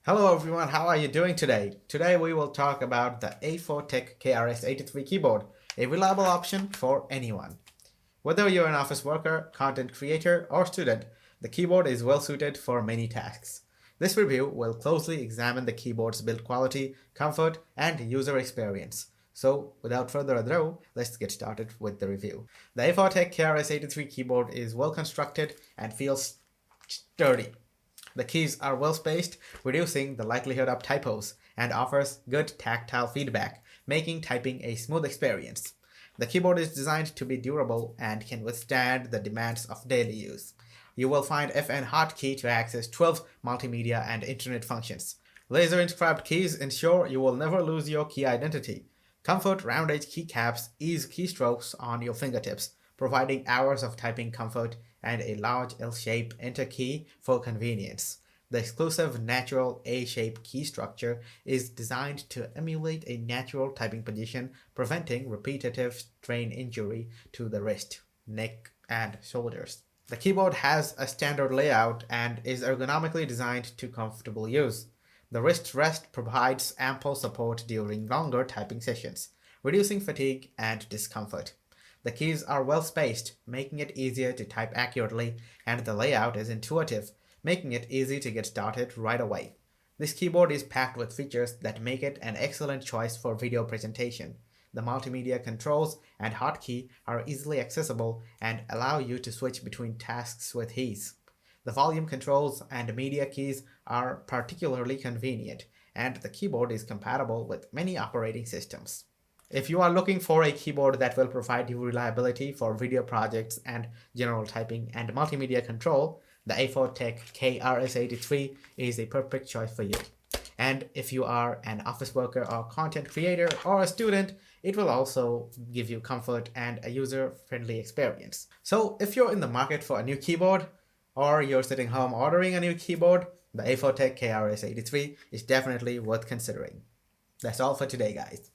Hello everyone, how are you doing today? Today we will talk about the A4tech KRS-83 keyboard, a reliable option for anyone. Whether you're an office worker, content creator, or student, the keyboard is well suited for many tasks. This review will closely examine the keyboard's build quality, comfort, and user experience. So, without further ado, let's get started with the review. The A4tech KRS-83 keyboard is well constructed and feels sturdy. The keys are well spaced, reducing the likelihood of typos, and offers good tactile feedback, making typing a smooth experience. The keyboard is designed to be durable and can withstand the demands of daily use. You will find FN hotkey to access 12 multimedia and internet functions. Laser inscribed keys ensure you will never lose your key identity. Comfort Roundedge Keycaps Ease keystrokes on your fingertips, providing hours of typing comfort and a large L-shape enter key for convenience. The exclusive natural A-shape key structure is designed to emulate a natural typing position, preventing repetitive strain injury to the wrist, neck, and shoulders. The keyboard has a standard layout and is ergonomically designed to comfortable use. The wrist rest provides ample support during longer typing sessions, reducing fatigue and discomfort. The keys are well spaced, making it easier to type accurately, and the layout is intuitive, making it easy to get started right away. This keyboard is packed with features that make it an excellent choice for video presentation. The multimedia controls and hotkey are easily accessible and allow you to switch between tasks with ease. The volume controls and media keys are particularly convenient, and the keyboard is compatible with many operating systems. If you are looking for a keyboard that will provide you reliability for video projects and general typing and multimedia control, the A4tech KRS-83 is a perfect choice for you. And if you are an office worker or content creator or a student, it will also give you comfort and a user-friendly experience. So if you're in the market for a new keyboard, or you're sitting home ordering a new keyboard, the A4tech KRS-83 is definitely worth considering. That's all for today, guys.